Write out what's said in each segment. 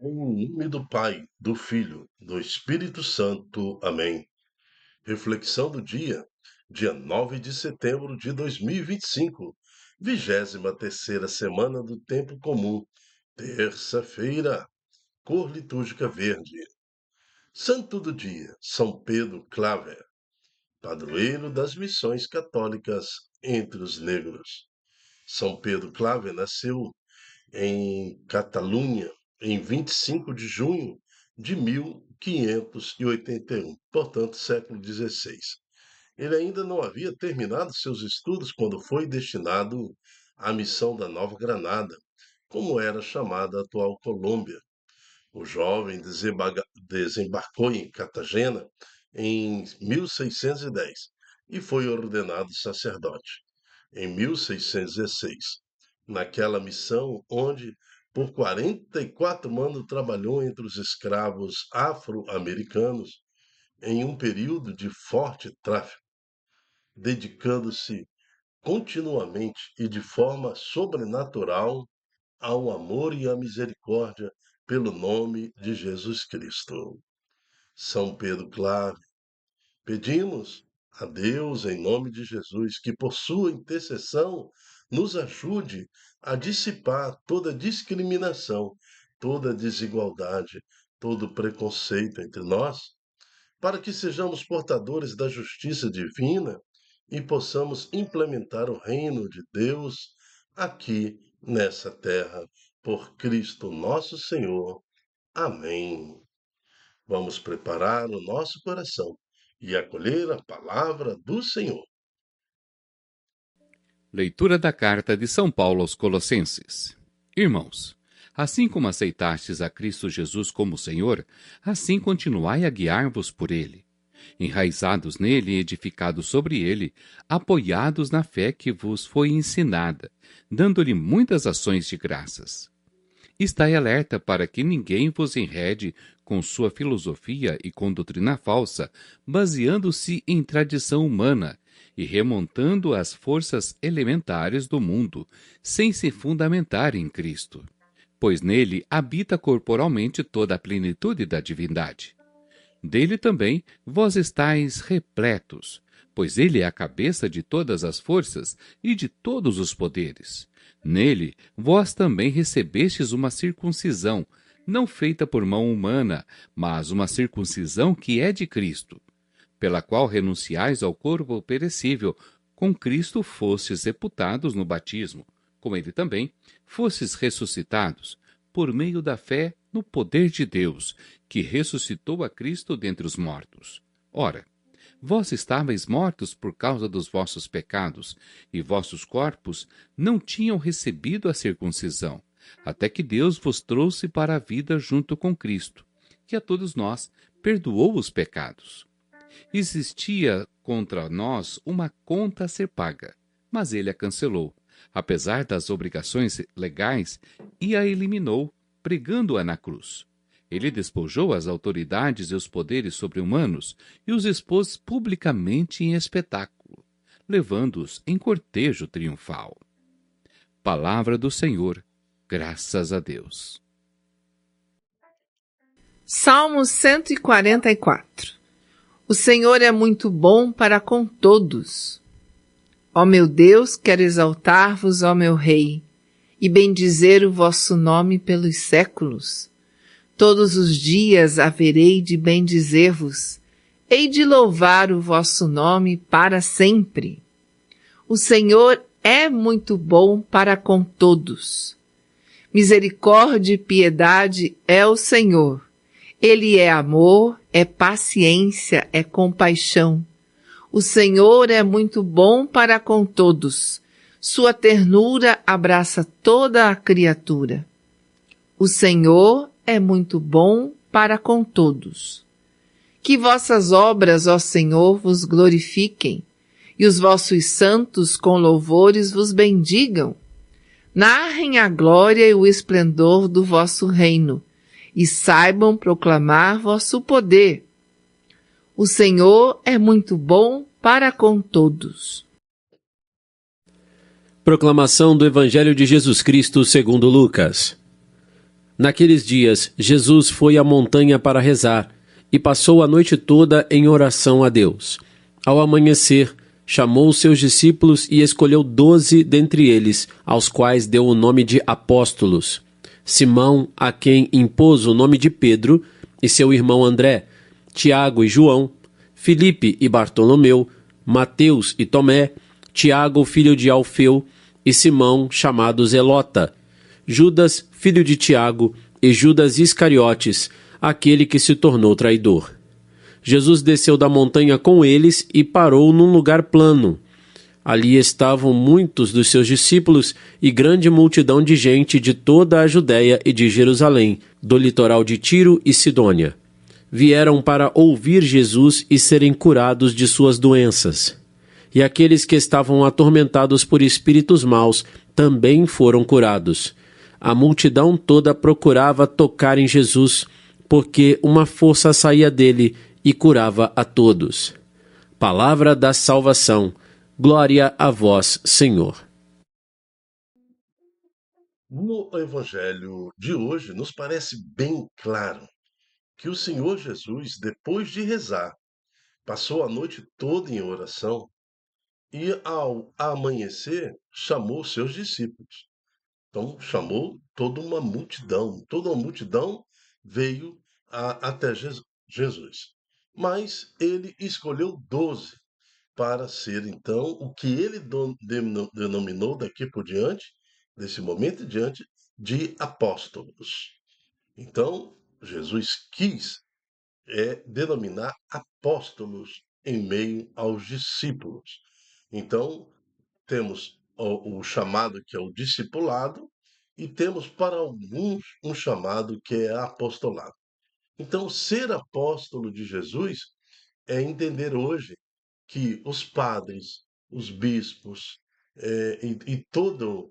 Em nome do Pai, do Filho, do Espírito Santo. Amém. Reflexão do dia, dia 9 de setembro de 2025, 23ª semana do Tempo Comum, terça-feira, cor litúrgica verde. Santo do dia, São Pedro Claver, padroeiro das missões católicas entre os negros. São Pedro Claver nasceu em Catalunha, em 25 de junho de 1581, portanto, século XVI. Ele ainda não havia terminado seus estudos quando foi destinado à missão da Nova Granada, como era chamada a atual Colômbia. O jovem desembarcou em Cartagena em 1610 e foi ordenado sacerdote em 1616, naquela missão onde por 44 anos trabalhou entre os escravos afro-americanos em um período de forte tráfico, dedicando-se continuamente e de forma sobrenatural ao amor e à misericórdia pelo nome de Jesus Cristo. São Pedro Clave, pedimos a Deus, em nome de Jesus, que por sua intercessão nos ajude a dissipar toda discriminação, toda desigualdade, todo preconceito entre nós, para que sejamos portadores da justiça divina e possamos implementar o reino de Deus aqui nessa terra, por Cristo nosso Senhor. Amém. Vamos preparar o nosso coração e acolher a palavra do Senhor. Leitura da Carta de São Paulo aos Colossenses. Irmãos, assim como aceitastes a Cristo Jesus como Senhor, assim continuai a guiar-vos por Ele, enraizados nele e edificados sobre ele, apoiados na fé que vos foi ensinada, dando-lhe muitas ações de graças. Estai alerta para que ninguém vos enrede com sua filosofia e com doutrina falsa, baseando-se em tradição humana e remontando às forças elementares do mundo, sem se fundamentar em Cristo. Pois nele habita corporalmente toda a plenitude da divindade. Dele também vós estáis repletos, pois ele é a cabeça de todas as forças e de todos os poderes. Nele vós também recebestes uma circuncisão, não feita por mão humana, mas uma circuncisão que é de Cristo, pela qual renunciais ao corpo perecível, com Cristo fostes sepultados no batismo, com ele também fostes ressuscitados, por meio da fé no poder de Deus, que ressuscitou a Cristo dentre os mortos. Ora, vós estáveis mortos por causa dos vossos pecados, e vossos corpos não tinham recebido a circuncisão, até que Deus vos trouxe para a vida junto com Cristo, que a todos nós perdoou os pecados. Existia contra nós uma conta a ser paga, mas ele a cancelou, apesar das obrigações legais, e a eliminou, pregando-a na cruz. Ele despojou as autoridades e os poderes sobre-humanos e os expôs publicamente em espetáculo, levando-os em cortejo triunfal. Palavra do Senhor, graças a Deus. Salmo 144. O Senhor é muito bom para com todos. Ó meu Deus, quero exaltar-vos, ó meu Rei, e bendizer o vosso nome pelos séculos. Todos os dias haverei de bendizer-vos, hei de louvar o vosso nome para sempre. O Senhor é muito bom para com todos. Misericórdia e piedade é o Senhor. Ele é amor, é paciência, é compaixão. O Senhor é muito bom para com todos. Sua ternura abraça toda a criatura. O Senhor é muito bom para com todos. Que vossas obras, ó Senhor, vos glorifiquem, e os vossos santos com louvores vos bendigam. Narrem a glória e o esplendor do vosso reino, e saibam proclamar vosso poder. O Senhor é muito bom para com todos. Proclamação do Evangelho de Jesus Cristo segundo Lucas. Naqueles dias, Jesus foi à montanha para rezar e passou a noite toda em oração a Deus. Ao amanhecer, chamou seus discípulos e escolheu 12 dentre eles, aos quais deu o nome de apóstolos. Simão, a quem impôs o nome de Pedro, e seu irmão André, Tiago e João, Filipe e Bartolomeu, Mateus e Tomé, Tiago, filho de Alfeu, e Simão, chamado Zelota, Judas, filho de Tiago, e Judas Iscariotes, aquele que se tornou traidor. Jesus desceu da montanha com eles e parou num lugar plano. Ali estavam muitos dos seus discípulos e grande multidão de gente de toda a Judéia e de Jerusalém, do litoral de Tiro e Sidônia. Vieram para ouvir Jesus e serem curados de suas doenças. E aqueles que estavam atormentados por espíritos maus também foram curados. A multidão toda procurava tocar em Jesus, porque uma força saía dele e curava a todos. Palavra da salvação. Glória a vós, Senhor. No Evangelho de hoje, nos parece bem claro que o Senhor Jesus, depois de rezar, passou a noite toda em oração e, ao amanhecer, chamou seus discípulos. Então, chamou toda uma multidão veio até Jesus. Mas ele escolheu 12 para ser, então, o que ele denominou daqui por diante, desse momento em diante, de apóstolos. Então, Jesus quis denominar apóstolos em meio aos discípulos. Então, temos o chamado que é o discipulado e temos para alguns um chamado que é apostolado. Então, ser apóstolo de Jesus é entender hoje que os padres, os bispos e todo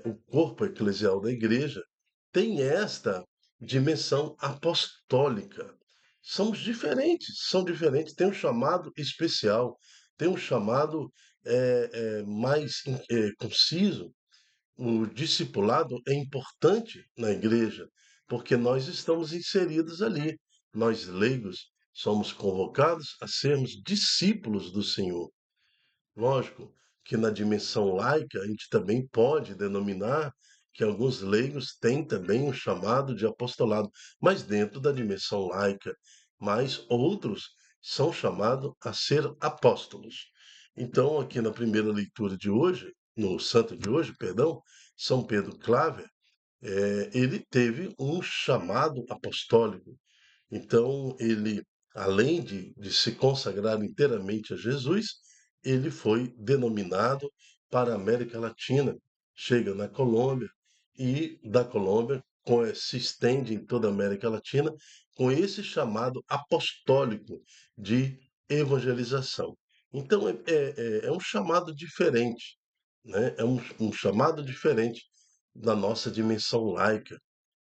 o corpo eclesial da igreja tem esta dimensão apostólica. São diferentes, tem um chamado especial, tem um chamado mais conciso. O discipulado é importante na igreja, porque nós estamos inseridos ali. Nós, leigos, somos convocados a sermos discípulos do Senhor. Lógico que na dimensão laica a gente também pode denominar que alguns leigos têm também um chamado de apostolado, mas dentro da dimensão laica, mas outros são chamados a ser apóstolos. Então, aqui na primeira leitura de hoje, no santo de hoje, perdão, São Pedro Claver, ele teve um chamado apostólico. Então, ele, além de se consagrar inteiramente a Jesus, ele foi denominado para a América Latina. Chega na Colômbia e da Colômbia se estende em toda a América Latina com esse chamado apostólico de evangelização. Então, é um chamado diferente, né? É um chamado diferente da nossa dimensão laica.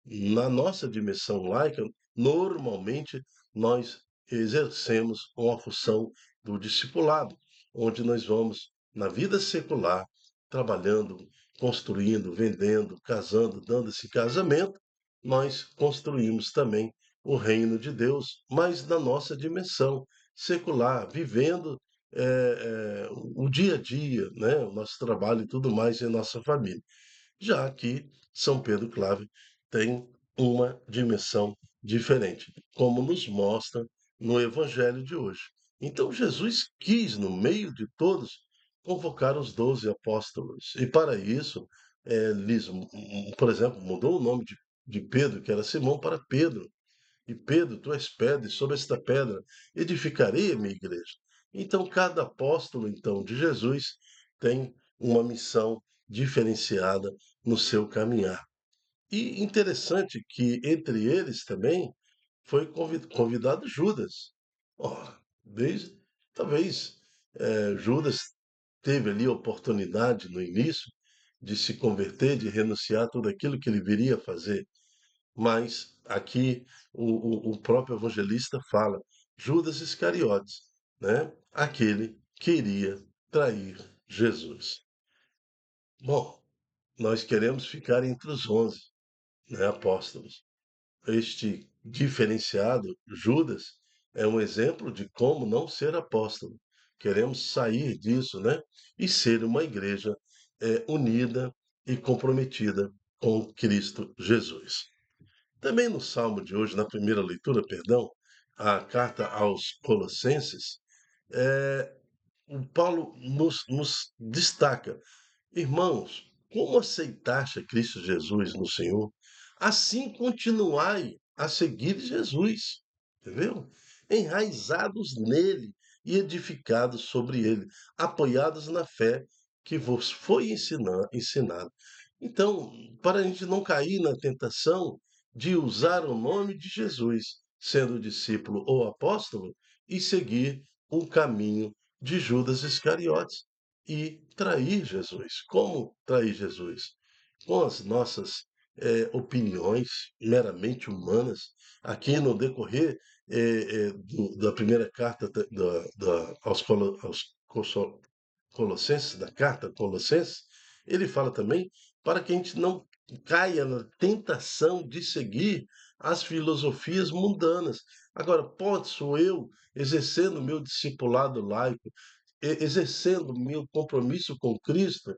Na nossa dimensão laica, normalmente nós exercemos uma função do discipulado, onde nós vamos, na vida secular, trabalhando, construindo, vendendo, casando, dando esse casamento, nós construímos também o reino de Deus, mas na nossa dimensão secular, vivendo o dia a dia, né? O nosso trabalho e tudo mais em nossa família. Já que São Pedro Clave tem uma dimensão diferente, como nos mostra no Evangelho de hoje. Então, Jesus quis, no meio de todos, convocar os 12 apóstolos. E para isso, por exemplo, mudou o nome de Pedro, que era Simão, para Pedro. E Pedro, tu és pedra, e sobre esta pedra edificarei a minha igreja. Então, cada apóstolo, então, de Jesus tem uma missão diferenciada no seu caminhar. E interessante que entre eles também foi convidado Judas. Ora, talvez Judas teve ali a oportunidade no início de se converter, de renunciar a tudo aquilo que ele viria a fazer. Mas aqui o próprio evangelista fala, Judas Iscariotes, né? Aquele que iria trair Jesus. Bom, nós queremos ficar entre os 11, né, apóstolos. Este diferenciado, Judas, é um exemplo de como não ser apóstolo. Queremos sair disso, né? E ser uma igreja unida e comprometida com Cristo Jesus. Também no Salmo de hoje, na primeira leitura, perdão, a carta aos Colossenses, é, o Paulo nos destaca: irmãos, como aceitaste a Cristo Jesus no Senhor, assim continuai a seguir Jesus, entendeu? Enraizados nele e edificados sobre ele, apoiados na fé que vos foi ensinado. Então, para a gente não cair na tentação de usar o nome de Jesus, sendo discípulo ou apóstolo, e seguir o caminho de Judas Iscariotes e trair Jesus. Como trair Jesus? Com as nossas opiniões meramente humanas. Aqui no decorrer da primeira carta aos Colossenses, da carta Colossenses, ele fala também para que a gente não caia na tentação de seguir as filosofias mundanas. Agora, posso eu, exercendo o meu discipulado laico, exercendo meu compromisso com Cristo,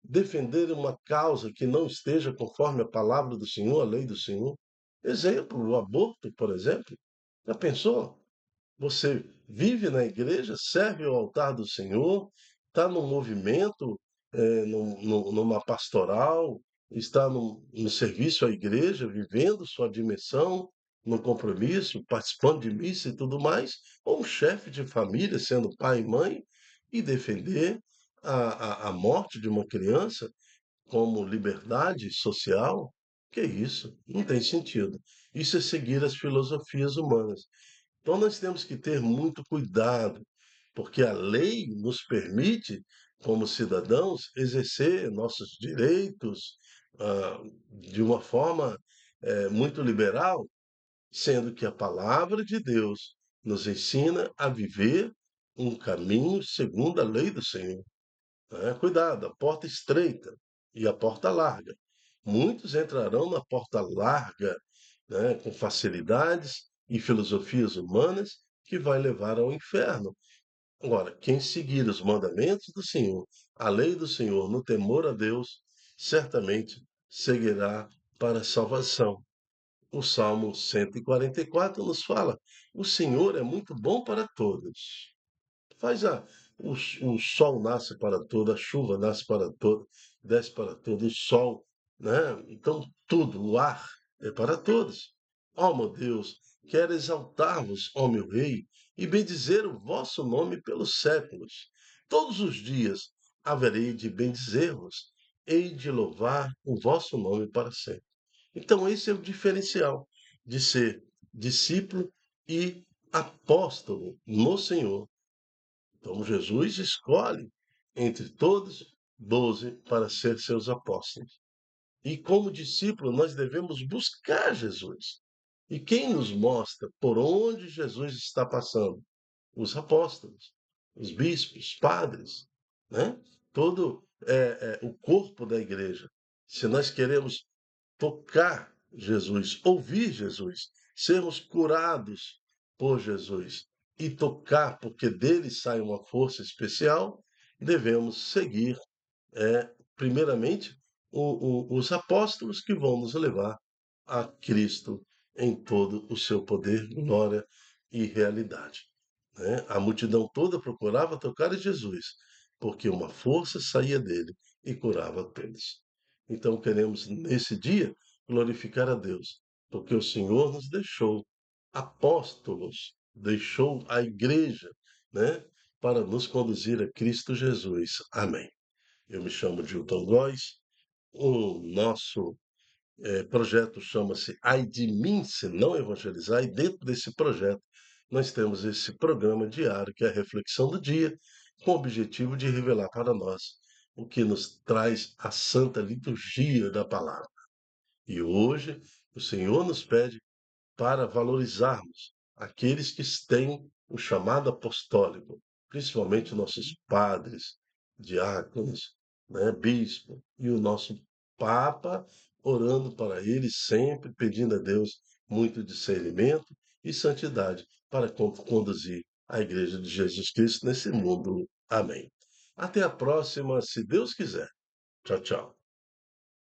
defender uma causa que não esteja conforme a palavra do Senhor, a lei do Senhor? Exemplo, o aborto, por exemplo. Já pensou? Você vive na igreja, serve ao altar do Senhor, está num movimento, numa pastoral, está no serviço à igreja, vivendo sua dimensão, no compromisso, participando de missa e tudo mais, ou um chefe de família, sendo pai e mãe, e defender a morte de uma criança como liberdade social? Que isso? Não tem sentido. Isso é seguir as filosofias humanas. Então nós temos que ter muito cuidado, porque a lei nos permite, como cidadãos, exercer nossos direitos de uma forma muito liberal, sendo que a palavra de Deus nos ensina a viver um caminho segundo a lei do Senhor. Né? Cuidado, a porta estreita e a porta larga. Muitos entrarão na porta larga, né, com facilidades e filosofias humanas que vai levar ao inferno. Agora, quem seguir os mandamentos do Senhor, a lei do Senhor, no temor a Deus, certamente seguirá para a salvação. O Salmo 144 nos fala: o Senhor é muito bom para todos. Faz a, o sol nasce para todo, a chuva nasce para todo, desce para todo, o sol, né? Então tudo, o ar é para todos. Ó meu Deus, quero exaltar-vos, ó meu Rei, e bendizer o vosso nome pelos séculos. Todos os dias haverei de bendizer-vos, hei de louvar o vosso nome para sempre. Então esse é o diferencial de ser discípulo e apóstolo no Senhor. Então Jesus escolhe entre todos 12 para ser seus apóstolos. E como discípulo, nós devemos buscar Jesus. E quem nos mostra por onde Jesus está passando? Os apóstolos, os bispos, padres, né? Todo o corpo da igreja. Se nós queremos tocar Jesus, ouvir Jesus, sermos curados por Jesus e tocar, porque dele sai uma força especial, devemos seguir, primeiramente, os apóstolos que vão nos levar a Cristo em todo o seu poder, glória e realidade. Né? A multidão toda procurava tocar em Jesus, porque uma força saía dele e curava todos. Então queremos, nesse dia, glorificar a Deus, porque o Senhor nos deixou apóstolos, deixou a igreja, né, para nos conduzir a Cristo Jesus. Amém. Eu me chamo Gilton Góes, o nosso projeto chama-se Ai de mim se não evangelizar, e dentro desse projeto nós temos esse programa diário, que é a reflexão do dia, com o objetivo de revelar para nós o que nos traz a santa liturgia da palavra. E hoje o Senhor nos pede para valorizarmos aqueles que têm o chamado apostólico, principalmente nossos padres, diáconos, né, bispo e o nosso Papa orando para ele sempre, pedindo a Deus muito discernimento e santidade para conduzir a Igreja de Jesus Cristo nesse mundo. Amém. Até a próxima, se Deus quiser. Tchau, tchau.